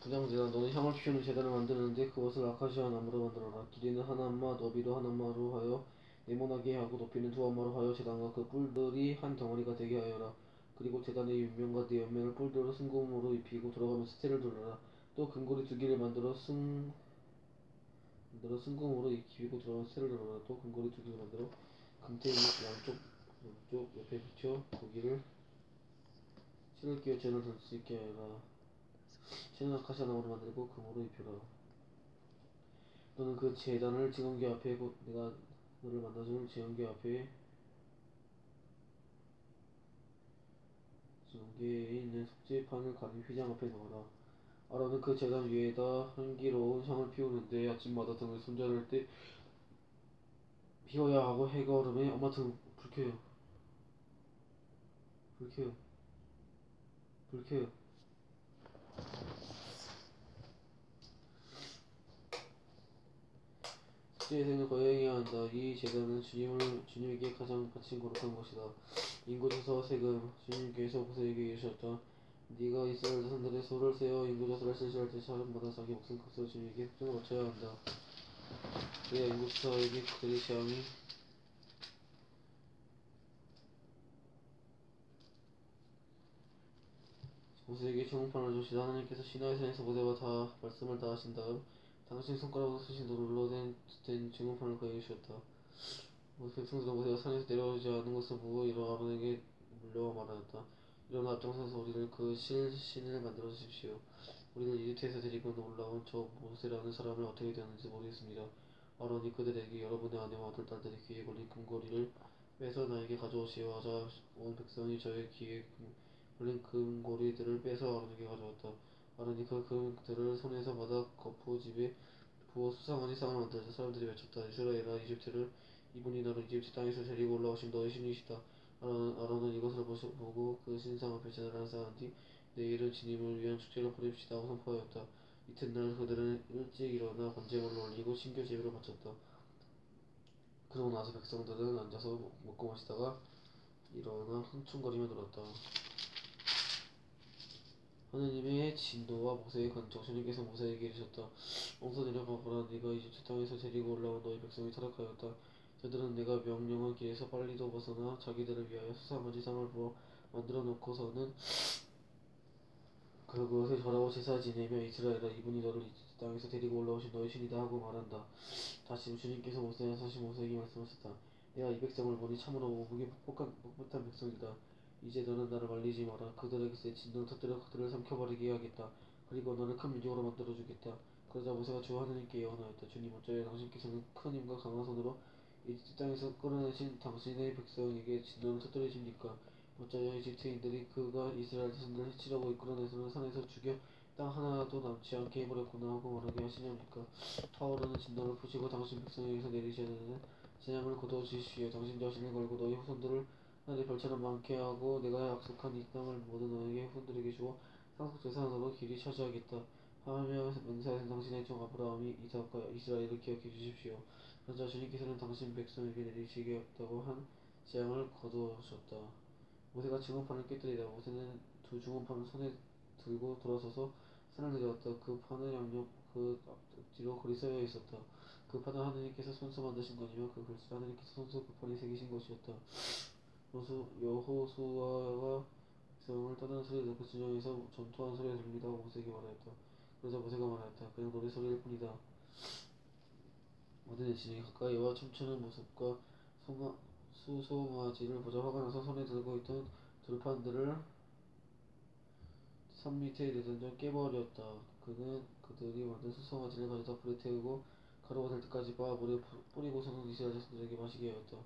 분향제단, 너는 향을 피우는 제단을 만드는데 그것을 아카시아 나무로 만들어라. 길이는 한 안마, 너비로 한 안마로 하여 네모나게 하고 높이는 두 안마로 하여 제단과 그 뿔들이 한 덩어리가 되게 하여라. 그리고 제단의 옆면과 네 옆면을 뿔들로 순금으로 입히고 들어가면서 스테를 둘러라. 또 금고리 두 개를 만들어 순금으로 입히고 들어가면서 스테를 둘러라. 또 금고리 두 개를 만들어 금테일 양쪽 옆에 붙여 고기를 실을 끼워 재를 들 수 있게 하여라. 재는 아카시아 나무로 만들고 금으로 입혀라. 너는 그 제단을 지성계 앞에 내가 너를 만나줄 지성계 앞에 지성계에 있는 속죄판을 가린 휘장 앞에 놓아라. 아론은 그 제단 위에다 향기로운 향을 피우는데 아침마다 등을 손자를 때 피워야 하고 해가 오름에 엄마 등 불 켜요. 불 켜요. 불 켜요. 숙제의 생을 거행해야 한다. 이 제단은 주님에게 가장 바친 거룩한 것이다. 인구조서 세금 주님께서 모세에게 이르셨다. 네가 이스라엘 자손들의 소를 세어 인구조사를 실시할 때 사람마다 자기 목숨 값으로 주님에게 획정을 바쳐야 한다. 그래야 인구조사에게 그들의 재앙이 모세에게 정음판을 주시다. 하나님께서 시나이 산에서 모세와 다 말씀을 다 하신 다음 당신 손가락으로 쓰신 돌로 된 증언판을 그에게 주셨다. 백성들은 모세가 산에서 내려오지 않은 것을 보고 일어나 아론에게 물려와 말하였다. 일어나 앞장서서 우리를 그 신을 만들어 주십시오. 우리를 이집트에서 데리고 올라온 저 모세라는 사람을 어떻게 되었는지 모르겠습니다. 아론이 그들에게 여러분의 아내와 아들, 딸들의 귀에 걸린 금고리를 빼서 나에게 가져오시오 하자 온 백성이 저의 귀에 걸린 금고리들을 빼서 아론에게 가져왔다. 아론이 그 금들을 손에서 받아 거푸집에 부어 수상한 이상을 만들자 사람들이 외쳤다. 이스라엘아, 이집트를 이분이 너를 이집트 땅에서 데리고 올라오신 너의 신이시다. 아론은 이것을 보고 그 신상 앞에 제단을 쌓은 뒤 내일은 주님을 위한 축제를 벌입시다 하고 선포하였다. 이튿날 그들은 일찍 일어나 번제물을 올리고 신겨 제비를 바쳤다. 그러고 나서 백성들은 앉아서 먹고 마시다가 일어나 흥충거리며 놀았다. 하느님의 진노와 모세의 간청. 주님께서 모세에게 이르셨다. 어서 내려가보라. 네가 이집트 땅에서 데리고 올라온 너희 백성이 타락하였다. 저들은 내가 명령한 길에서 빨리도 벗어나 자기들을 위하여 수상한 지상을 부어 만들어 놓고서는 그것에 절하고 제사 지내며 이스라엘아, 이분이 너를 이집트 땅에서 데리고 올라오신 너희 신이다 하고 말한다. 다시 주님께서 모세에게 말씀하셨다. 내가 이 백성을 보니 참으로 오복이 뻣뻣한 백성이다. 이제 너는 나를 말리지 마라. 그들에게 새 진노를 터뜨려 그들을 삼켜버리게 해야겠다. 그리고 너를 큰 민족으로 만들어주겠다. 그러자 모세가 주 하느님께 예언하였다. 주님 어쩌여 당신께서는 큰 힘과 강한 손으로 이집트 땅에서 끌어내신 당신의 백성에게 진노를 터뜨리십니까? 어쩌여 이집트인들이 그가 이스라엘 자손들을 해치려고 이끌어내서는 산에서 죽여 땅 하나도 남지 않게 해버렸구나 하고 말하게 하시렵니까? 타오르는 진노를 푸시고 당신 백성에게서 내리셔야 되는 재앙을 거두어주십시오. 당신 자신을 걸고 너희 후손들을 하늘의 별처럼 많게 하고 내가 약속한 이 땅을 모두 너에게 후손들에게 주어 상속재산으로 길이 차지하겠다 하며 맹세하신 당신의 종 아브라함이 이삭과 이스라엘을 기억해 주십시오. 그러자 주님께서는 당신 백성에게 내리시겠다고 한 재앙을 거두셨다. 모세가 증언판을 깨뜨리다. 모세는 두 증언판을 손에 들고 돌아서서 산을 내려왔다. 그 판은 양옆 그 앞뒤로 글이 써여 있었다. 그 판은 하느님께서 손수 만드신 것이며 그 글씨는 하느님께서 손수 그 판에 새기신 것이었다. 여호수아가 백성을 떠나는 소리를 듣고 진영에서 전투하는 소리가 들립니다 하고 모세에게 말하였다. 그러자 모세가 말하였다. 그냥 노래소리일 뿐이다. 모든 진영이 가까이 와 춤추는 모습과 수송아지를 보자 화가 나서 손에 들고 있던 돌판들을 산 밑에 내던져 깨버렸다. 그는 그들이 만든 수송아지를 가져다 불에 태우고 가루가 될 때까지 빻아 물에 뿌리고서는 이스라엘 자손들에게 마시게 하였다.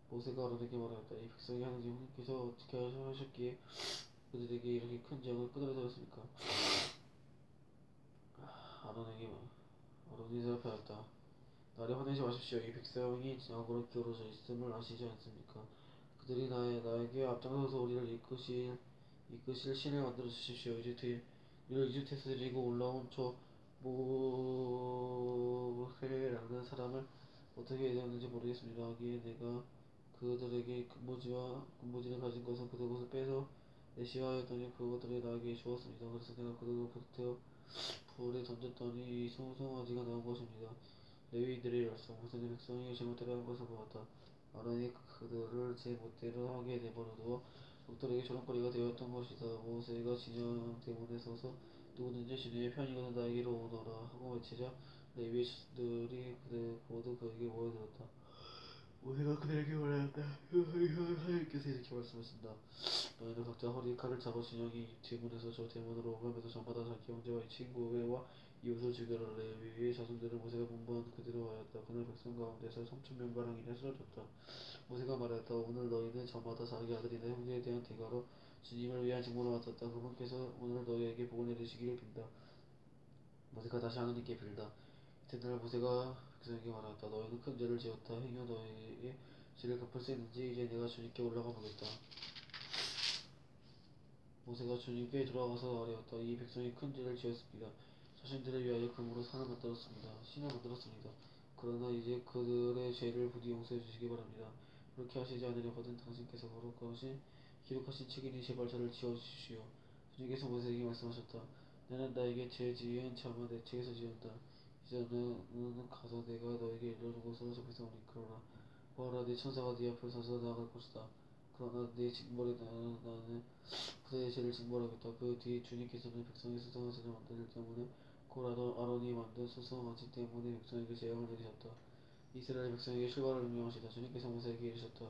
모세가 아론에게 말하였다. 이 백성이 하느님께서 어떻게 하셨기에 그들에게 이렇게 큰 재앙을 끄덕였습니까? 아론이 대답하였다. 나를 화내지 마십시오. 이 백성이 악으로 기울어져 있음을 아시지 않습니까? 그들이 나에게 앞장서서 우리를 이끄실 신을 만들어 주십시오. 우리를 이집트에서 데리고 올라온 저 모세라는 사람을 어떻게 되었는지 모르겠습니다. 하기에 내가 그들에게 군무지를 가진 것은 그것을 빼서 내시하였더니 그것들을 나에게 주었습니다. 그래서 내가 그들을 불태워 불에 던졌더니 송아지가 나온 것입니다. 레위인들의 열성 모세는 백성이 제멋대로 한 것을 보았다. 아론이 그들을 제멋대로 하게 내버려두어 적들에게 조롱거리가 되었던 것이다. 모세가 진영 대문에 서서 누구든지 주님의 편이거든 나에게로 오너라 하고 외치자 레위의 자손들이 그들 모두 그에게 모여들었다. 모세가 그들에게 말하였다. 하나님께서 이렇게 말씀하신다. 너희는 각자 허리에 칼을 차고 진영이 대문에서 저 대문으로 오가면서 저마다 자기 형제와 친구와 이웃을 죽여라. 레위의 자손들은 모세가 분부한 그대로 하였다. 그날 백성 가운데서 3,000명가량이 쓰러졌다. 모세가 말하였다. 오늘 너희는 저마다 자기 아들이나 형제에 대한 대가로 주님을 위한 직무를 맡았다. 그분께서 오늘 너희에게 복을 내리시기를 빈다. 모세가 다시 하나님께 빌다. 이튿날 모세가 백성에게 말하였다. 너희는 큰 죄를 지었다. 행여 너희의 죄를 갚을 수 있는지 이제 내가 주님께 올라가 보겠다. 모세가 주님께 돌아가서 말하였다. 이 백성이 큰 죄를 지었습니다. 자신들을 위하여 금으로 신을 만들었습니다. 그러나 이제 그들의 죄를 부디 용서해 주시기 바랍니다. 그렇게 하시지 않으려거든 당신께서 기록하신 책이니 제발 저를 지워주십시오. 주님께서 모세에게 말씀하셨다. 나는 나에게 죄 지은 자만 내 책에서 지운다. 이제 너는 가서 내가 너에게 일러준 곳으로 저 백성을 이끌어라. 보아라 내 천사가 네 앞에 서서 나아갈 것이다. 그러나 내 징벌에 나는 그들의 죄를 징벌하겠다. 그 뒤 주님께서는 백성의 수송아지를 만들 때문에 곧 아론이 만든 수송아지 때문에 백성에게 재앙을 내리셨다. 이스라엘 백성에게 실과를 명령하시다. 주님께서 모세에게 이르셨다.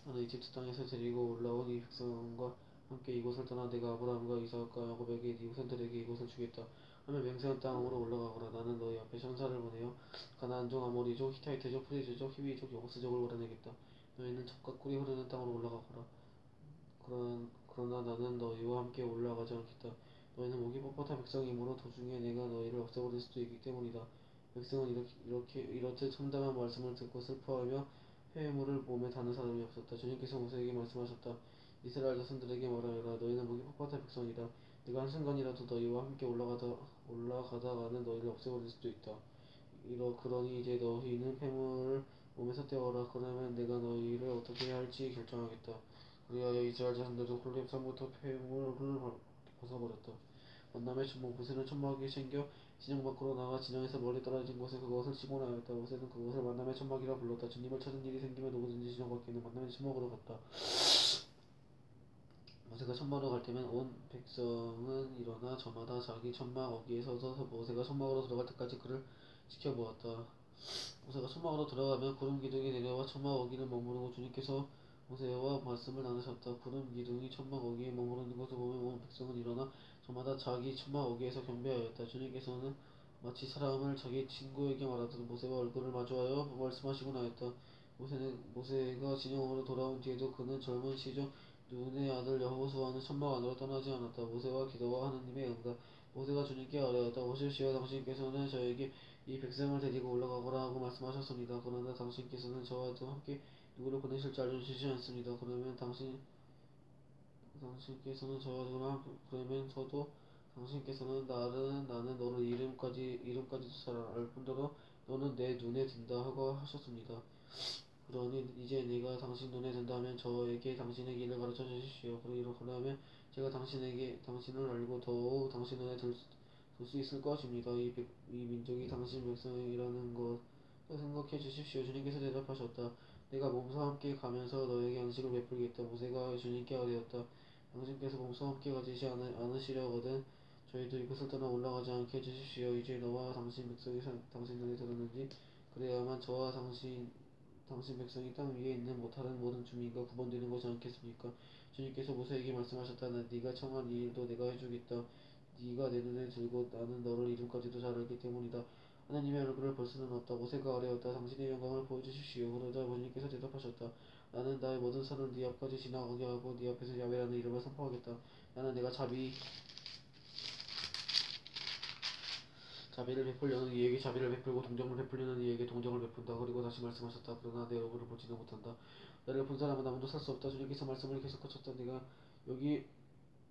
나는 이집트 땅에서 데리고 올라온 이 백성과 함께 이곳을 떠나 내가 아브라함과 이삭과 야곱에게 네 후손들에게 이곳을 주겠다 하며 맹세한 땅으로 올라가거라. 나는 너희 앞에 천사를 보내어 가나안족, 아모리족, 히타이트족, 프리즈족, 히비족, 여부스족을 몰아내겠다. 너희는 젖과 꿀이 흐르는 땅으로 올라가거라. 그러나 나는 너희와 함께 올라가지 않겠다. 너희는 목이 뻣뻣한 백성이므로 도중에 내가 너희를 없애버릴 수도 있기 때문이다. 백성은 이렇듯 참담한 말씀을 듣고 슬퍼하며 회물을 몸에 다는 사람이 없었다. 주님께서 모세에게 말씀하셨다. 이스라엘 자손들에게 말하여라. 너희는 목이 뻣뻣한 백성이다. 내가 한순간이라도 너희와 함께 올라가다가는 너희를 없애버릴 수도 있다. 그러니 이제 너희는 폐물을 몸에서 떼어라. 그러면 내가 너희를 어떻게 해야 할지 결정하겠다. 그리하여 이스라엘 자손들은 홀렙 산부터 폐물을 벗어버렸다. 만남의 천막 모세는 천막이 챙겨 진영 밖으로 나가 진영에서 멀리 떨어진 곳에 그것을 치고 나였다. 모세는 그것을 만남의 천막이라 불렀다. 주님을 찾은 일이 생기면 누구든지 진영 밖에 있는 만남의 천막으로 갔다. 모세가 천막으로 갈 때면 온 백성은 일어나 저마다 자기 천막 어귀에 서서 모세가 천막으로 들어갈 때까지 그를 지켜보았다. 모세가 천막으로 들어가면 구름 기둥이 내려와 천막 어귀를 머무르고 주님께서 모세와 말씀을 나누셨다. 구름 기둥이 천막 어귀에 머무르는 것을 보면 온 백성은 일어나 저마다 자기 천막 어귀에서 경배하였다. 주님께서는 마치 사람을 자기 친구에게 말하듯 모세와 얼굴을 마주하여 말씀하시고 나였다. 모세가 진영으로 돌아온 뒤에도 그는 젊은 시조 눈의 아들 여호수아는 천막 안으로 떠나지 않았다. 모세와 기도와 하나님의 응답. 모세가 주님께 아뢰었다. 오십시오. 당신께서는 저에게 이 백성을 데리고 올라가거라 하고 말씀하셨습니다. 그러나 당신께서는 저와도 함께 누구를 보내실지 알려주시지 않습니다. 당신께서는 저와 그러면서도 당신께서는 나는 너를 이름까지도 잘 알 뿐더러 너는 내 눈에 든다 하고 하셨습니다. 그러니 이제 내가 당신 눈에 든다면 저에게 당신의 길을 가르쳐 주십시오. 그러면 제가 당신을 알고 더욱 당신 눈에 들 수 있을 것입니다. 이 민족이 당신 백성이라는 것을 생각해 주십시오. 주님께서 대답하셨다. 내가 몸소 함께 가면서 너에게 안식을 베풀겠다. 모세가 주님께 아뢰었다. 당신께서 몸소 함께 가지시 않으시려거든 저희도 이곳을 떠나 올라가지 않게 해주십시오. 이제 너와 당신 백성이 당신 눈에 들었는지 그래야만 저와 당신 백성이 땅 위에 있는 다른 모든 주민과 구분되는 것이 않겠습니까? 주님께서 모세에게 말씀하셨다. 네가 청한 이 일도 내가 해주겠다. 네가 내 눈에 들고 나는 너를 이름까지도 잘 알기 때문이다. 하나님의 얼굴을 볼 수는 없다. 모세가 아뢰었다. 당신의 영광을 보여주십시오. 그러자 주님께서 대답하셨다. 나는 나의 모든 산을 네 앞까지 지나가게 하고 네 앞에서 야훼라는 이름을 선포하겠다. 나는 내가 자비를 베풀려는 이에게 자비를 베풀고 동정을 베풀려는 이에게 동정을 베푼다. 그리고 다시 말씀하셨다. 그러나 내 얼굴을 보지는 못한다. 나를 본 사람은 아무도 살 수 없다. 주님께서 말씀을 계속하셨다. 내가 여기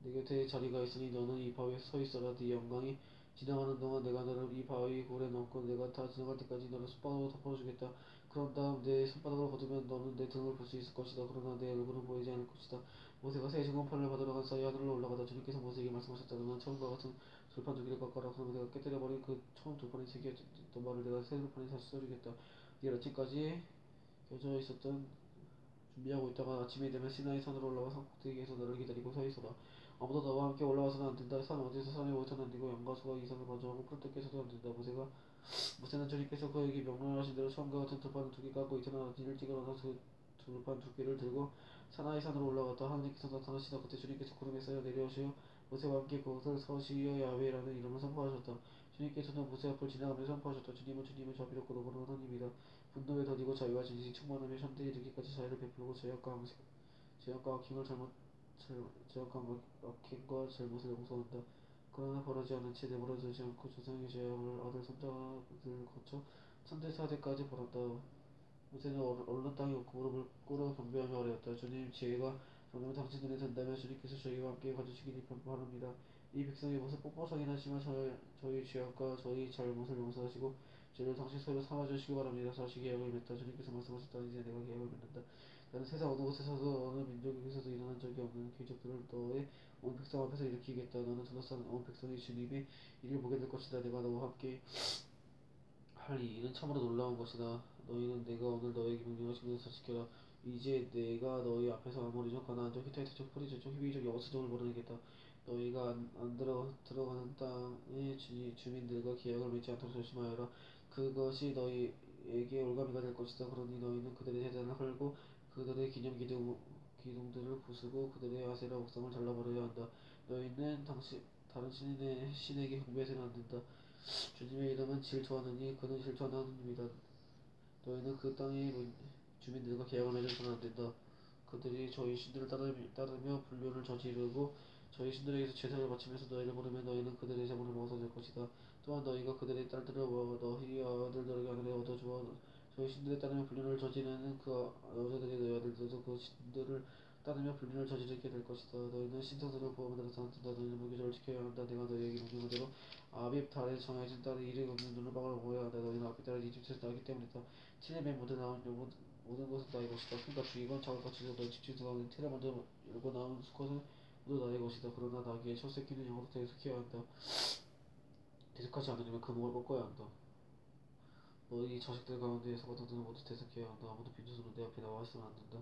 내 곁에 자리가 있으니 너는 이 바위에 서 있어라. 네 영광이 지나가는 동안 내가 너를 이 바위 골에 넣고 내가 다 지나갈 때까지 너를 손바닥으로 덮어주겠다. 그런 다음 내 손바닥으로 거두면 너는 내 등을 볼 수 있을 것이다. 그러나 내 얼굴은 보이지 않을 것이다. 모세가 새 증거판을 받으러 간 사이 하늘로 올라가다 주님께서 모세에게 말씀하셨다. 너는 처음과 같은 들판 두 개를 깎아라. 그러면 내가 깨뜨려버린 그 처음 들판에 새겨있던 말을 내가 새 들판에 다시 써주겠다. 내일 아침까지 껴져 있었던 준비하고 있다가 아침이 되면 시나이 산으로 올라가 산 꼭대기에서 너를 기다리고 서 있어라. 아무도 나와 함께 올라와서는 안 된다. 산 어디서 산에 오르서는 안 되고 양과 소가 이 산을 마주하고 풀떡해서도 안 된다. 모세는 주님께서 그에게 명령하신 대로 처음과 같은 들판을 두 개 깎고 이튿날 아침 일찍 일어나서 그 들판 두 개를 들고 사나이 산으로 올라갔다. 하나님께서 나타나시다. 그때 주님께서 구름에 쌓여 내려오시어 모세와 함께 그것을 서시어 야훼라는 이름을 선포하셨다. 주님께서는 모세 앞을 지나가며 선포하셨다. 주님은 자비롭고 너그러운 하나님이다. 분노에 더디고 자유와 진실이 충만하며 현대에 이르기까지 자유를 베풀고 죄악과 악행을 죄악과 악행과 잘못을 용서한다. 그러나 벌하지 않은 채 내버려두지 않고 조상의 죄악을 아들 손자들 거쳐 3대 4대까지 벌었다. 모세는 얼른 땅에 무릎을 꿇어 경배하며 아뢰었다. 주님, 지혜가 정말 당신 눈에 든다면 주님께서 저희와 함께 가주시기를 바랍니다. 이 백성의 모습 뻣뻣하긴 하지만 저희 죄악과 저희 잘못을 용서하시고 죄를 당신 손으로 삼아주시기 바랍니다. 다시 계약을 맺다. 주님께서 말씀하셨다. 이제 내가 계약을 맺는다. 나는 세상 어느 곳에서도 어느 민족에서도 일어난 적이 없는 기적들을 너의 온 백성 앞에서 일으키겠다. 너는 둘러싼 온 백성이 주님의 일을 보게 될 것이다. 내가 너와 함께 할 이 일은 참으로 놀라운 것이다. 너희는 내가 오늘 너에게 명령하신 것을 지켜라. 이제 내가 너희 앞에서 아모리족, 가나안족, 히타이트족, 프리즈족, 히비족, 여부스족을 몰아내겠다. 너희가 안 들어가는 땅의 주민들과 계약을 맺지 않도록 조심하여라. 그것이 너희에게 올가미가 될 것이다. 그러니 너희는 그들의 제단을 헐고 그들의 기둥들을 부수고 그들의 아세라 옥상을 잘라버려야 한다. 너희는 다른 신에게 경배해서는 안 된다. 주님의 이름은 질투하느니 그는 질투하는 하느님이다. 너희는 그 땅의 주민들과 계약을 맺어서는 안 된다. 그들이 저희 신들을 따르며 불륜을 저지르고 저희 신들에게서 제사를 바치면서 너희를 부르면 너희는 그들의 제물을 먹어서 될 것이다. 또한 너희가 그들의 딸들을 너희 아들들에게 아내를 얻어주어 저희 신들에 따르며 불륜을 저지르는 그 여자들이 너희 아들들도 그 신들을 따르며 불륜을 저지르게 될 것이다. 너희는 신성들을 구하면서 안 된다. 너희는 무교절을 지켜야 한다. 내가 너희에게 명령한 대로 아빕 달에 정해진 딸의 이름이 없는 눈물방울을 먹어야 한다. 너희는 아빕 달에 이집트에서 나기 때문이다. 칠레에 모든 것은 나의 것이다. 큰가 죽이건 작은 가치도 너희 집중에서 나오는 틀에 먼저 열고 나온 수컷은 모두 나의 것이다. 그러나 나귀의 첫 새끼는 영으로부터 계속해야 한다. 계속하지 않으려면 그 목을 꺾어야 한다. 너희 자식들 가운데에서 받아들는 모두 대속해야 한다. 아무도 빈손으로 내 앞에 나와서는 안 된다.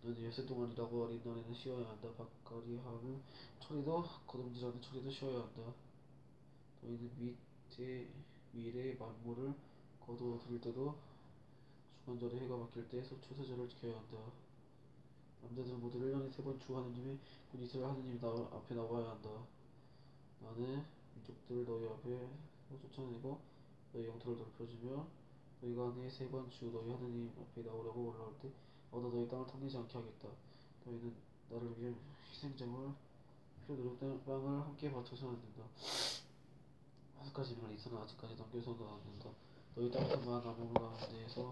너희는 열쇠 동안이라고 어린 날에는 쉬어야 한다. 박가리 하는 처리도 거둠질하는 처리도 쉬어야 한다. 너희는 밀의 만물을 거두어 때도 주간절에 해가 바뀔 때 초세절을 지켜야 한다. 남자들은 모두 1년에 3번 주 하느님의 곧 이스라엘 하느님이 앞에 나와야 한다. 나는 민족들을 너희 앞에 쫓아내고 너희 영토를 넓혀주며 너희가 내 3번 주 너희 하느님 앞에 나오려고 올라올 때 아무도 너희 땅을 탐내지 않게 하겠다. 너희는 나를 위해 희생장을 피로 누룩된 빵을 함께 바쳐서는 안 된다. 5가지 명을 이스는 아직까지 넘겨서도 안 된다. 너희 땅끝만 나무 가운데에서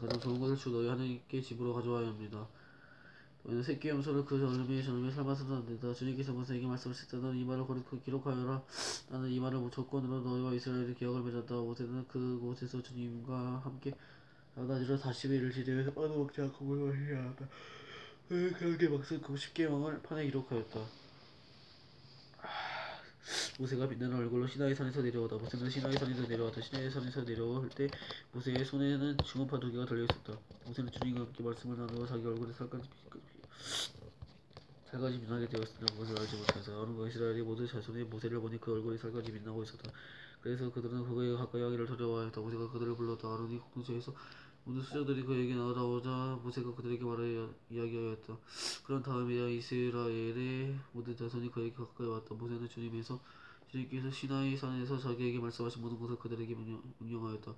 가장 좋은 것을 주 너희 하나님께 집으로 가져와야 합니다. 너희는 새끼 염소를 그 저녁에 삶아서는 안 된다. 주님께서 모세에게 말씀하셨다. 너는 이 말을 기록하여라. 나는 이 말을 조건으로 너희와 이스라엘의 계약을 맺었다. 모세는 그곳에서 주님과 함께 나가지로 40일을 지내면서 어느 먹지 않고 물마시지 않았다. 그렇게 막상 그 10계명을 판에 기록하였다. 모세가 빛나는 얼굴로 시나이 산에서 내려오다. 모세는 시나이 산에서 내려왔다. 시나이 산에서 내려올 때 모세의 손에는 중음파 2개가 달려 있었다. 모세는 주님과 함께 말씀을 나누어 자기 얼굴에 살까지 빛나게 되었으나 그것을 알지 못해서 어느 이스라엘이 모두 자손의 모세를 보니 그 얼굴이 살까지 빛나고 있었다. 그래서 그들은 그에게 가까이 하기를 두려워하였다. 모세가 그들을 불렀다. 아론이 공동체에서 모든 수장들이 그에게 나오자 모세가 그들에게 이야기하였다. 그런 다음에야 이스라엘의 모든 자손이 그에게 가까이 왔다. 모세는 주님께서 시나이 산에서 자기에게 말씀하신 모든 것을 그들에게 명령하였다.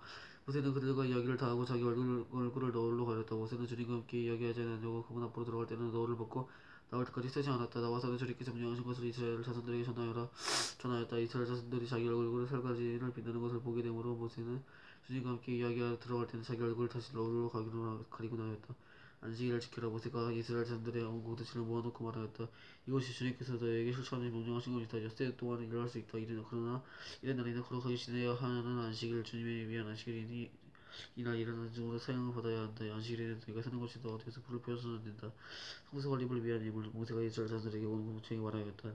모세는 그들과 이야기를 다하고 자기 얼굴을 너울로 가렸다. 모세는 주님과 함께 이야기하지 않으려고 그분 앞으로 들어갈 때는 너울을 벗고 나올 때까지 쓰지 않았다. 나와서는 주님께서 명령하신 것을 이스라엘 자손들에게 전하였다. 이스라엘 자손들이 자기 얼굴에 살가지를 빛나는 것을 보게 되므로 모세는 주님과 함께 이야기하러 들어갈 때는 자기 얼굴을 다시 너울로 가리고 나였다. 안식일을 지키라. 모세가 이스라엘 자손들의 온 공동체를 모아놓고 말하였다. 이것이 주님께서 너에게 실천하며 명령하신 것이다. 엿새 동안 일을 할 수 있다. 그러나 이른 날에는 거룩하게 지내야 하는 안식일 주님의 위한 안식일이니 이날 일어나는 중으로 사형을 받아야 한다. 안식일에는 네가 사는 곳이다. 어디에서 불을 피워서는 안 된다. 성소 건립을 위한 예물. 모세가 이스라엘 자손들에게 온 공청에 말하였다.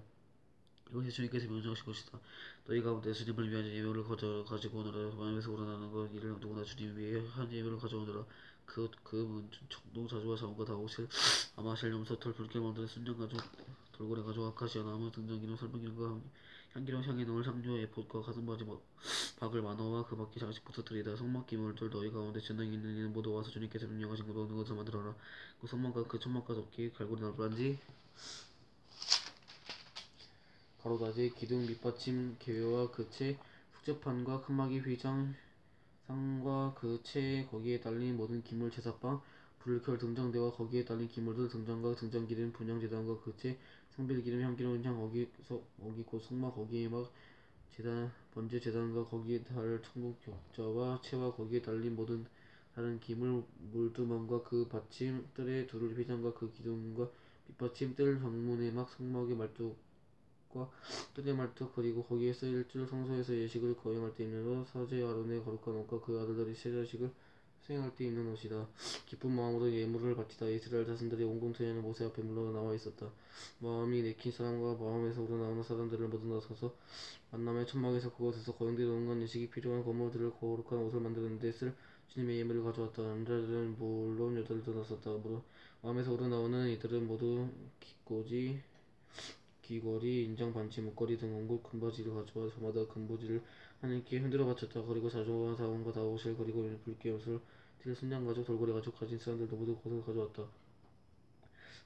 이것이 주님께서 명령하신 것이다. 너희 가운데 주님을 위한 예물을 가지고 오너라. 마음에서 우러나는 것 이를 누구나 주님 위해 한 예물을 가져오너라. 그 청동 자주와 자원과 다오실 아마실 염소 털 붉게 만드는 순정 가죽 돌고래 가죽 아카시아 나무 등장기름 설명기름과 향기로운 향에 넣을 향료 에봇과 가슴바지 박을 만화와 그 밖에 장식부터 드리다. 성막 기물들 너희 가운데 재능이 있는 이는 모두 와서 주님께서 명령하신 그 먹는 것을 만들어라. 그 성막과 그 천막과 덮기 갈고리 나무란지 가로다지 기둥 밑받침 계회와 그 채 숙제판과 칸막이 휘장 상과 그 채 거기에 달린 모든 기물 제사방 불결 등장대와 거기에 달린 기물들 등장과 등장기름 분향제단과 그 채 상빌기름 향기로운 향 어기 곧 성막 거기에 막 제단 번제 제단과 거기에 달 천국 격자와 채와 거기에 달린 모든 다른 기물 물두멍과 그 받침 뜰의 둘을 휘장과 그 기둥과 밑받침 뜰 방문의 막 성막의 말뚝과 뜰의 말뚝 그리고 거기에 쓰일 줄 성소에서 예식을 거행할 때 입는 옷 사제 아론의 거룩한 옷과 그 아들들이 세자식을 수행할 때 입는 옷이다. 기쁜 마음으로 예물을 바치다. 이스라엘 자손들이 온 공토에는 모세 앞에 물러 나와 있었다. 마음이 내킨 사람과 마음에서 우러나오는 사람들을 모두 나서서 만남의 천막에서 그곳에서 거행되는 온갖 예식이 필요한 건물들을 거룩한 옷을 만드는 데 쓸 주님의 예물을 가져왔다. 남자들은 물론 여자들도 나섰다. 마음에서 우러나오는 이들은 모두 기꼬지 귀걸이, 인장, 반지, 목걸이 등 온갖 금바지를 가져와 저마다 금보지를 하나님께 흔들어 바쳤다. 그리고 자주와 다원과 다오실 그리고 붉게 옷을 틸 순양 가죽 돌고래 가죽 가진 사람들도 모두 그것을 가져왔다.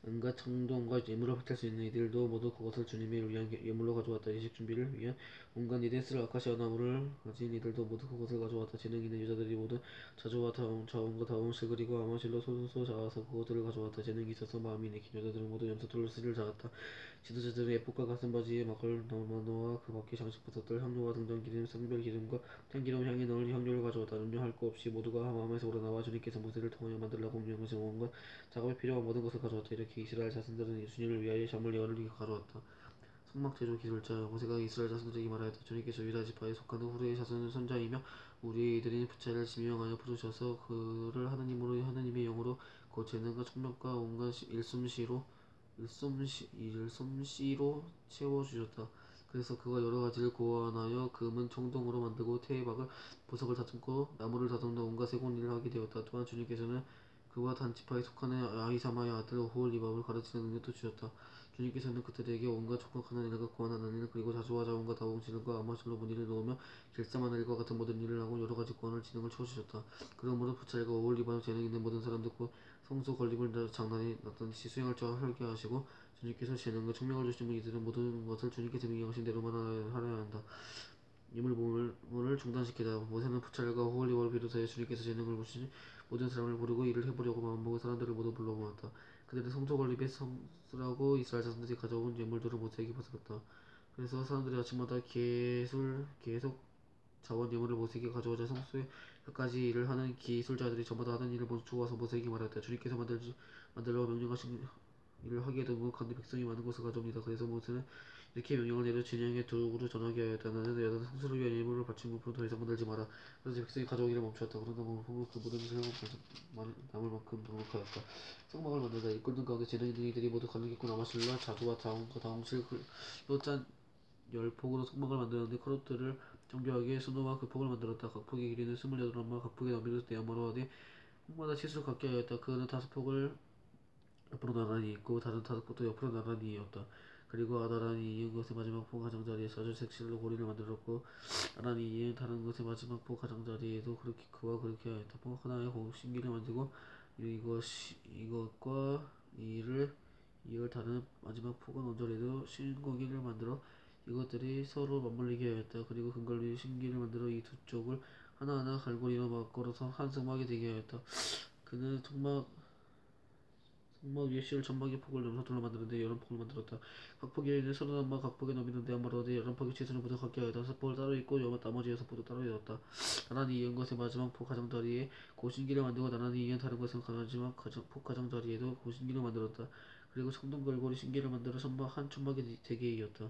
은과 청동과 예물을 획할 수 있는 이들도 모두 그것을 주님을 위한 예물로 가져왔다. 예식 준비를 위한 온갖 이에 쓸 아카시아 나무를 가진 이들도 모두 그것을 가져왔다. 재능 있는 여자들이 모두 자주와 자원과 다원실 그리고 아마실로 소소소 자아서 그것들을 가져왔다. 재능이 있어서 마음이 내킨 여자들은 모두 염소털로 쓸을 자았다. 지도자들은 에봇과 가슴바지에 막을 넣어와 그 밖에 장식부터 향료와 등장기름, 성별기름과 향기로운 향이 넣을 향료를 가져왔다. 음료할 것 없이 모두가 마음에서 우러나와 주님께서 모세를 통하여 만들라고 명령하신 온갖 작업에 필요한 모든 것을 가져왔다. 이렇게 이스라엘 자손들은 주님을 위하여 작물 예화를 가져왔다. 성막 제조 기술자 모세가 이스라엘 자손들에게 말하였다. 주님께서 유다 지파에 속하는 후르의 자손은 손자이며 우리의 이들인 부차를 지명하여 부르셔서 그를 하나님의 영으로 곧 재능과 총명과 온갖 일솜씨로 채워주셨다. 그래서 그가 여러 가지를 고안하여 금은 청동으로 만들고 태박을 보석을 다듬고 나무를 다듬는 온갖 세곤 일을 하게 되었다. 또한 주님께서는 그와 단지파에 속하는 아히사마의 아들 오홀리밥을 가르치는 능력도 주셨다. 주님께서는 그들에게 온갖 촉각하는 일과 고안하는 일 그리고 자주와 자원과 다홍실과 아마실로 무늬를 놓으며 길쌈하는 일과 같은 모든 일을 하고 여러 가지 고안을 지능을 채워주셨다. 그러므로 부찰과 오홀리밥을 재능 있는 모든 사람들 곧 성소 건립을 장난이 났던지 수행할 줄 알게 하시고 주님께서 재능과 총명을 주시는 이들은 모든 것을 주님께서 명령하신 대로만 하여야 한다. 예물을 중단시키다. 모세는 부찰과 호홀리와를 비롯하여 주님께서 재능을 주시니 모든 사람을 부르고 일을 해보려고 마음먹은 사람들을 모두 불러 모았다. 그들은 성소 건립에 쓰라고 이스라엘 자손들이 가져온 예물들을 모세에게 받았다. 그래서 사람들이 아침마다 계속 자원 예물을 모세에게 가져오자 성소에 끝까지 일을 하는 기술자들이 저마다 하는 일을 멈추고 와서 모세에게 말했다. 주님께서 만들라고 명령하신 일을 하게 되고 간데 백성이 많은 것을 가져옵니다. 그래서 모세는 이렇게 명령을 내려 진영의 두루로 전하게 하였다. 나는 여자는 성소를 위한 예물을 바친 것으로 더 이상 만들지 마라. 그래서 백성이 가져오기를 멈추었다. 그러나 몸으로 그 모든 슬픔 남을 만큼 넉넉하였다. 성막을 만들다 이끌던 가운데 재능 있는 이들이 모두 가죽 입고 아마실라 자두와 다홍실로 짠 열폭으로 성막을 만들었는데 커릇들을 정교하게 수놓아 그 폭을 만들었다. 각 폭의 길이는 28아마 각 폭의 너비는 네아마로 하되 폭마다 치수를 갖게 하였다. 그는 5폭을 옆으로 나란히 있고 다른 5폭도 옆으로 나란히 이었다. 그리고 나란히 이은 것의 마지막 폭 가장자리에서 아주 색실로 고리를 만들었고 나란히 이은 다른 것의 마지막 폭 가장자리에도 그렇게 하였다. 폭 하나의 신기를 만들고 이것과 이을 다른 마지막 폭은 언저리도 신고기를 만들어 이것들이 서로 맞물리게 하였다. 그리고 금갈리 신기를 만들어 이 두 쪽을 하나하나 갈고리로 막걸어서 한 성막이 되게 하였다. 그는 성막 위에 씌울 천막의 폭을 염소털로 만드는데 11폭을 만들었다. 각 폭의 길이는 30아마 각 폭의 너비는 네아마로되 11폭의 치수는 모두 각기 하였다. 5폭을 따로 있고 나머지 6폭도 따로 이었다. 나란히 이은 것의 마지막 폭 가장자리에 고신기를 만들고 나란히 이은 다른 것의 마지막 폭 가장자리에도 고신기를 만들었다. 그리고 청동 걸고리 신기를 만들어 한 천막이 되게 이었다.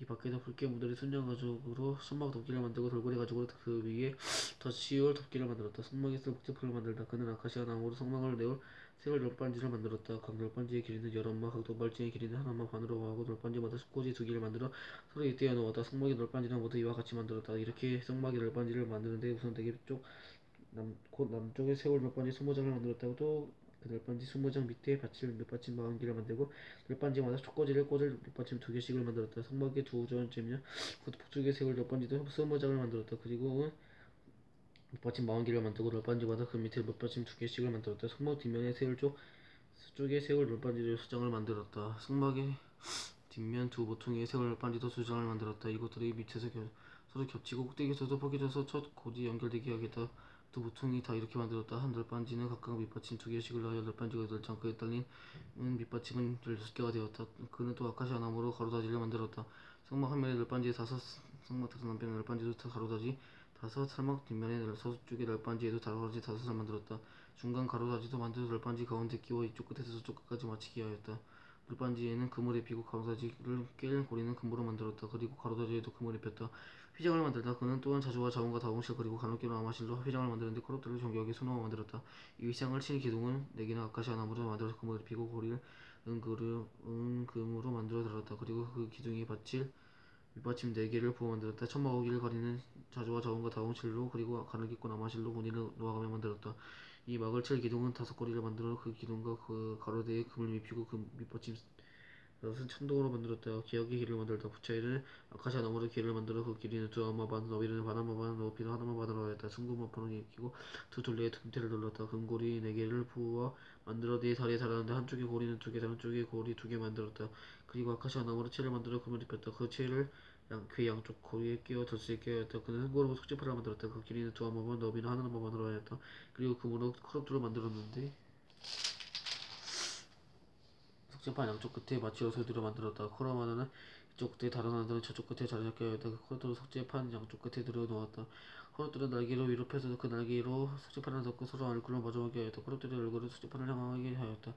이 밖에다 붉게 무더리 순장 가죽으로 선막 덮개를 만들고 돌고래 가죽으로 그 위에 더 쉬울 덮개를 만들었다. 성막에서 목재풀을 만들다. 그는 아카시아 나무로 성막을 내올 세월 널빤지를 만들었다. 각 널빤지의 길이는 11마, 각 널빤지의 길이는 하나마 반으로 하고 널빤지마다 숫꽂이 2개를 만들어 서로 잇대어 놓았다. 성막의 널빤지는 모두 이와 같이 만들었다. 이렇게 성막의 널빤지를 만드는데 우선 대기 쪽 곧 남쪽에 세월 널빤지 20장을 만들었다고 또 그 널빤지 20장 밑에 받칠 밑받침 40개를 만들고 널빤지마다 촉꽂이를 꽂을 밑받침 2개씩을 만들었다. 성막의 두 전쯤이면 곧 북쪽에 세월 널빤지도 20장을 만들었다. 그리고 밑받침 40개를 만들고 널빤지마다 그 밑에 밑받침 2개씩을 만들었다. 성막 뒷면에 세월 쪽에 세월 널빤지를 수장을 만들었다. 성막의 뒷면 두 모퉁이의 세월 널빤지도 수장을 만들었다. 이것들이 밑에서 서로 겹치고 꼭대기에서도 포개져서 첫 곧이 연결되게 하겠다. 두 모퉁이 다 이렇게 만들었다. 한 널빤지는 각각 밑받침 2개씩을 넣어 널빤지가 8장, 그에 딸린 밑받침은 16개가 되었다. 그는 또 아카시아 나무로 가로다지를 만들었다. 성막 한 면에 널빤지에 5, 성막 다섯 남편의 널빤지도 가로다지 5, 살막 뒷면에 서쪽의 널빤지에도 가로다지 5을 만들었다. 중간 가로다지도 만들어 널빤지 가운데 끼워 이쪽 끝에서 저쪽 끝까지 마치게 하였다. 널빤지에는 금을 입히고 가로다지를 깰 고리는 금으로 만들었다. 그리고 가로다지에도 금을 입혔다. 휘장을 만들다. 그는 또한 자주와 자원과 다홍실 그리고 가로끼로 아마실로 휘장을 만드는데 코럽들을 정교하게 수놓아 만들었다. 이 휘장을 칠 기둥은 4개나 아카시아 나무로 만들어서 금을 입히고 고리를 은금으로 만들어 달았다. 그리고 그 기둥이 받칠 밑받침 4개를 부어 만들었다. 천막어기를 가리는 자주와 자원과 다홍실로 그리고 가늘기고 나마실로 무늬를 놓아가며 만들었다. 이 막을 칠 기둥은 5고리를 만들어 그 기둥과 그 가로대에 금을 입히고 그 밑받침 이것은 천둥으로 만들었다. 기역의 길을 만들다. 부채를 아카시아 나무로 길을 만들어 그 길이는 2아마 반, 너비는 반아마 반, 높이는 하나마 반으로 하였다. 승금마포는 입히고 두 둘레에 금태를 둘렀다. 금고리 4개를 부어 만들어 네 다리에 달았는데 한쪽에 고리는 2개, 다른 쪽에 고리 2개 만들었다. 그리고 아카시아 나무로 채를 만들어 금을 입혔다. 그 채를 그 양쪽 고리에 끼워 들 수 있게 하였다. 그는 흙으로 속지파를 만들었다. 그 길이는 2아마 반, 너비는 하나마 반으로 하였다. 그리고 금으로 크롭들을 만들었는데 석재판 양쪽 끝에 마취로 소두로 만들었다. 코럼 하나는 이쪽 끝에 다른 하나는 저쪽 끝에 자리 잡게 하였다. 그 코르트로 석재판 양쪽 끝에 들어 놓았다. 코르트는 날개로 위로 펴서 그 날개로 석재판을 덮고 서로 얼굴을 마주하게 하였다. 코르트의 얼굴을 석재판을 향하게 하였다.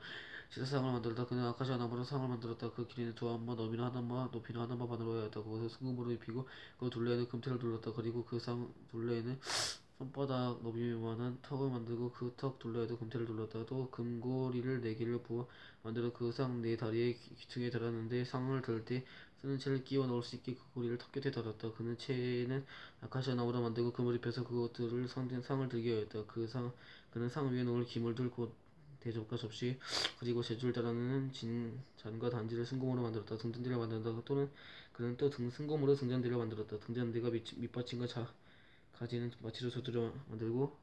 시사상을 만들었다. 그는 아카시아 나무로 상을 만들었다. 그 길이는 2아마, 너비는 하나마, 높이는 하나마 반으로 하였다. 그것을 순금으로 입히고 그 둘레에는 금태를 둘렀다. 그리고 그 상 둘레에는 손바닥 너비만한 턱을 만들고 그 턱 둘레에도 금태를 둘렀다. 또 금고리를 4개를 부어 만들어 그 상 네 다리의 귀퉁이에 달았는데 상을 들 때 쓰는 채를 끼워 넣을 수 있게 그 고리를 턱 곁에 달았다. 그는 채는 아카시아 나무로 만들고 금을 입혀서 그것들을 상을 들게 하였다. 그는 상 위에 놓을 기물들 곧 대접과 접시 그리고 재줄 달아는 잔과 단지를 승금으로 만들었다. 등잔대를 만든다. 또는 그는 또 승금으로 등잔대를 만들었다. 등잔대가 밑받침과 가지는 마취로 두드려 만들고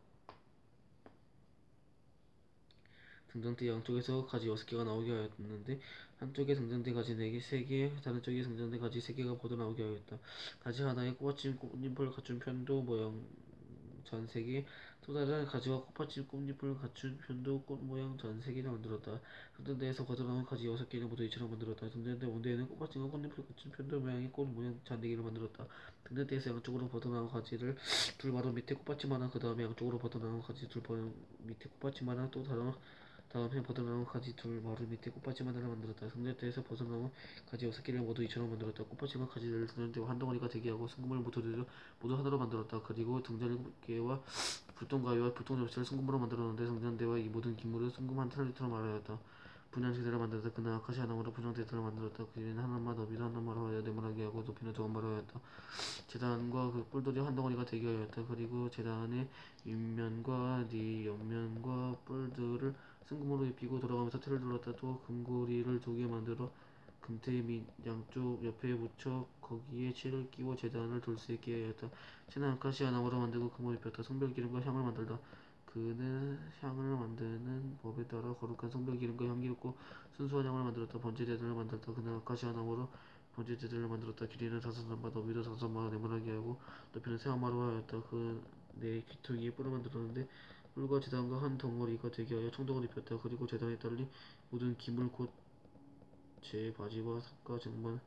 등잔대 양쪽에서 가지 6개가 나오게 하였는데 한쪽에 등잔대 가지 4개, 3개, 다른 쪽에 등잔대 가지 3개가 뻗어 나오게 하였다. 가지 하나에 꽃받침 꽃잎을 갖춘 편도 모양 잔 3개, 또 다른 가지와 꽃받침 꽃잎을 갖춘 편도 꽃 모양 잔 3개를 만들었다. 등잔대에서 걷어나온 가지 6개는 모두 이처럼 만들었다. 등잔대 원대에는 꽃받침과 꽃잎을 갖춘 편도 모양의 꽃 모양 잔 4개를 만들었다. 등잔대에서 양쪽으로 뻗어나온 가지를 둘 바로 밑에 꽃받침 하나, 그 다음에 양쪽으로 뻗어나온 가지 둘 바로 밑에 꽃받침 하나, 또 다음에 벗어나온 가지 둘 바로 밑에 꽃받침 하나를 만들었다. 등잔대에서 벗어나온 가지 6개를 모두 이처럼 만들었다. 꽃받침과 가지를 등잔대와 한 덩어리가 되게 하고 순금을 모두 하나로 만들었다. 그리고 등잔개와 불똥가위와 불똥접시를 순금으로 만들었는데 등잔대와 이 모든 기물을 순금 한 털리터로 말하였다. 분향제대를 만들었다. 그는 아카시아 나무로 분향제대를 만들었다. 그는 하나마 너비도 하나마로 하여 네모나게 하고 높이는 2아마로 하였다. 제단과 그 뿔들이 한 덩어리가 되게 하였다. 그리고 제단의 윗면과 네 옆면과 뿔들을 승금으로 입히고 돌아가면서 틀을 둘렀다. 또 금고리를 2개 만들어 금태 밑 양쪽 옆에 붙여 거기에 채를 끼워 제단을 둘 수 있게 하였다. 채는 아카시아 나무로 만들고 금을 입혔다. 성별기름과 향을 만들다. 그는 향을 만드는 법에 따라 거룩한 성별기름과 향기롭고 순수한 향을 만들었다. 번제제단을 만들었다. 그는 아카시아 나무로 번제제단을 만들었다. 길이는 5삼마, 너비도 5삼마 네모나게 하고 높이는 3아마로 하였다. 그 네 귀퉁이에 뿔을 만들었는데 뿔과 제단과 한 덩어리가 되게 하여 청동을 입혔다. 그리고 제단에 딸린 모든 기물 곧 제 바지와 삿과 쟁반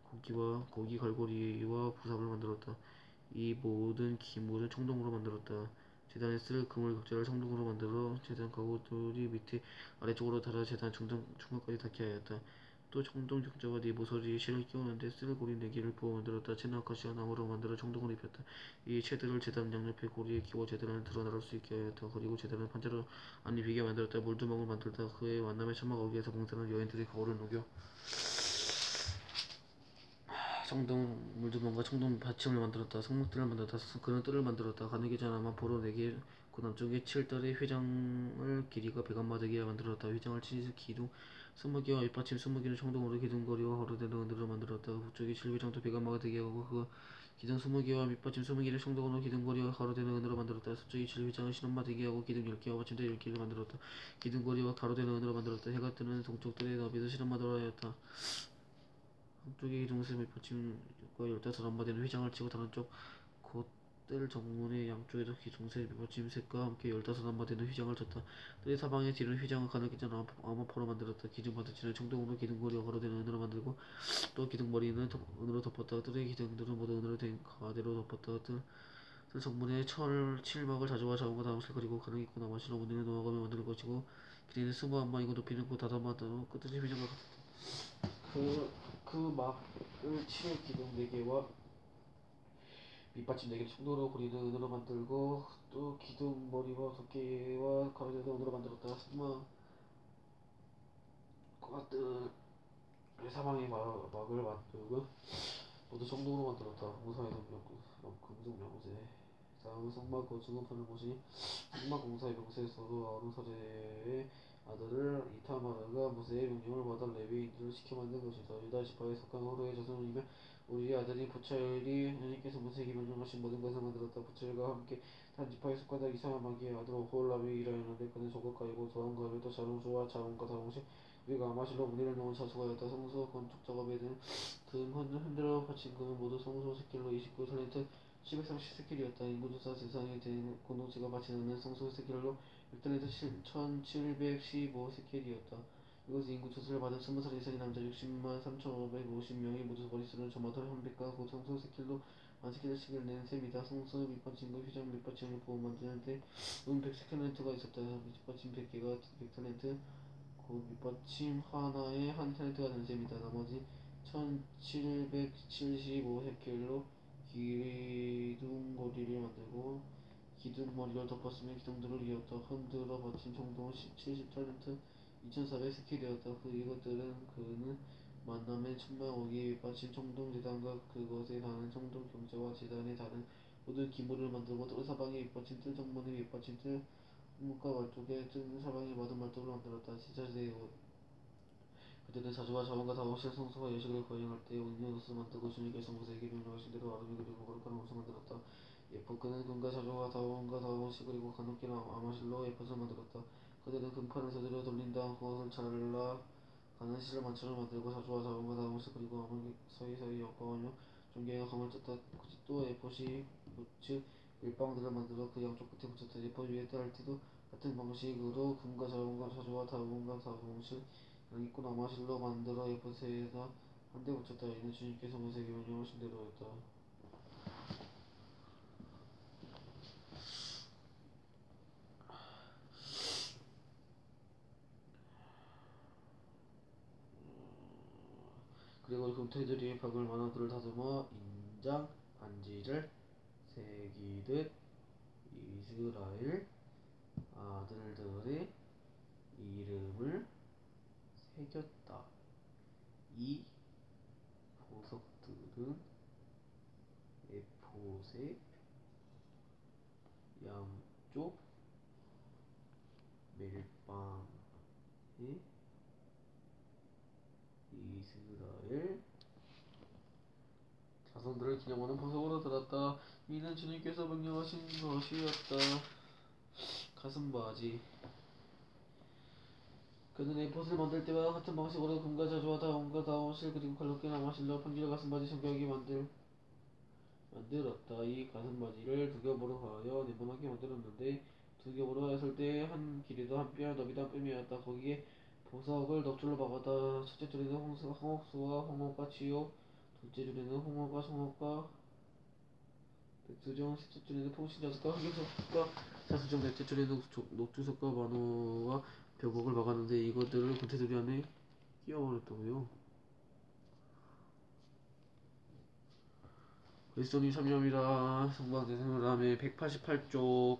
고기와 고기 갈고리와 부삽을 만들었다. 이 모든 기물은 청동으로 만들었다. 제단에 쓸 그물 각자를 청동으로 만들어 제단 가구들이 밑에 아래쪽으로 달아 제단 중간까지 닿게 하였다. 또 청동 경자가 네 모서리에 실을 끼우는데 쓸 고리 4개를 부어 만들었다. 채는 아카시아 나무로 만들어 청동을 입혔다. 이 채들을 제단 양옆에 고리에 끼워 제단을 드러나를 수 있게 하였다. 그리고 제단을 판자로 안 입히게 만들었다. 물두멍을 만들다. 그의 만남의 천막 어귀에서 봉사하는 여인들이 거울을 녹여 청동 물두멍과 청동 받침을 만들었다. 성막들을 만들었다. 그는 뜰을 만들었다. 가늘게 전 아마포로 4개 그 남쪽에 7달의 휘장을 길이가 100안마득이야 만들었다. 휘장을 친 기둥 스무기와 윗받침 스무기는 청동으로 기둥거리와 가로대는 은으로 만들었다. 북쪽에 7휘장도 100안마득이야 하고 그 기둥 스무기와 밑받침 스무기를 청동으로 기둥거리와 가로대는 은으로 만들었다. 서쪽에 7휘장은 신원마득이 하고 기둥 10개와 받침대 10개를 만들었다. 기둥거리와 가로대는 은으로 만들었다. 해가 뜨는 동쪽들의 너비도 신원마득으로 하였다. 한쪽에 기둥새 밑받침과 15안마디는 휘장을 치고 다른 쪽 뜰 정문의 양쪽에도 기둥새 밑받침색과 함께 15안마디는 휘장을 쳤다. 뜰의 사방에 뒤는 휘장을 가늘게 짠 아마포로 만들었다. 기둥 받침은 청동으로 기둥거리와 가로대는 은으로 만들고 또 기둥머리는 은으로 덮었다. 뜰의 기둥들은 모두 은으로 된 가대로 덮었다. 뜰 정문에 칠막을 자주와 자원과 다음실 그리고 가능히 있고 나머지는 오늘의 노화감에 만들 것이고 길이는 20안마이고 높이는 곧 5안마다 끝없이 휘장과 같았다. 그 막을 치료 기둥 4개와 밑받침 4개를 청동으로 고리는 은으로 만들고 또 기둥 머리와 두께와 가로대는 은으로 만들었다. 승마과 뜰 사방에 막을 만들고 모두 청동으로 만들었다. 공사의 금속 명세 다음은 성막 거주는 하는 곳이 성막 공사의 명세에서도 아론사제의 아들을 이타마르가 모세의 명령을 받아 레위인들을 시켜 만든 것이다. 유다 지파의 속한 호로의 자손이며 우리의 아들이 부찰이 하나님께서 모세에게 명령하신 모든 것을 만들었다. 부찰과 함께 단 지파에 속하다 이사마기의 아들 오홀람이 일하였는데 그는 조각가이고 도안가이고 또 자롱수와 자롱과 다롱시 우리가 아마실로 문의를 놓은 자수가였다. 성소 건축 작업에는 금 흔들어 바친 금은 모두 성소 세겔로 29탤런트 730세겔이었다. 인구조사 세상에 된 공동체가 바치는 성소 세겔로 6탤런트 1715세겔이었다. 이것은 인구 조사를 받은 20살 이상의 남자 60만 3,550명이 모두 머릿수는 저마다 300가 곧 성소 세겔로 만 세겔씩을 낸 셈이다. 성소 밑받침과 휘장 밑받침을 부어 만드는데 은 100세켈런트가 있었다. 밑받침 100개가 100탤런트 곧 밑받침 하나에 한 탤런트가 된 셈이다. 나머지 1775세켈로 기둥고리를 만들고 기둥머리를 덮었으며 기둥들을 이었다. 흔들어 받침 청동은 70탤런트 2400세켈이었다. 이것들은 그는 만남의 천만 어귀 밑받침 청동 제단과 그것에 닿는 청동 경제와 제단에 닿는 모든 기물을 만들고 뜰 사방에 밑받침 뜰 정문에 밑받침 뜰 문과 말뚝에 뜰 사방에 모든 말뚝을 만들었다. 제자들의 그들은 자주와 자원과 다원실 성소와 예식을 거행할 때 은유 옷을 만들고 주님께서 모세에게 명령하신 대로 아름이 그리고 거룩한 옷을 만들었다. 예포 그는 금과 자주와 다원과 다원실 그리고 가늠기나 아마실로 예포를 만들었다. 그들은 금판을 서들어 돌린다. 그것을 잘라 가는 실을 만처럼 만들고 자주와 자원과 다원실 그리고 아무 사이사이 엇가하며 종갱의 감을 쪘다. 또 예포시 즉 밀방들을 만들어 그 양쪽 끝에 붙였다. 예포 위에 뜰 때도 같은 방식으로 금과 자원과 자주와 다원과 다원실 양이꾼 아마실로 만들어 예포세에다 한 대 붙였다. 이는 주님께서 모세에게 명령하신 대로였다. 그리고 금태들이 벽을 만화 그를 다듬어 인장 반지를 새기듯 이스라엘 아들들의 이름을 새겼다. 이 보석들은 에봇의 양쪽 멜빵에 이스라엘 자손들을 기념하는 보석으로 들었다. 이는 주님께서 명령하신 것이었다. 가슴바지 그는 에봇을 만들 때와 같은 방식으로 금과 자주와 다원과 다원실 그리고 칼로끼나 아마실로 편지를 가슴바지 성격하게 만들었다. 이 가슴바지를 두 겹으로 하여 네모나게 만들었는데 두 겹으로 하였을 때 한 길이도 한 뼘 너비도 한 뼘이었다. 거기에 보석을 넉줄로 박았다. 첫째 줄에는 홍옥수와 홍옥과 치요 둘째 줄에는 홍어과 송어과 백두정 셋째 줄에는 통신자석과 흑염석과 자수정 넷째 줄에는 녹주석과 만호와 벽옥을 박았는데 이것들을 군태들이 안에 끼워버렸다고요. 에스토니 참여합니다. 성방 대상으로 다음에 188쪽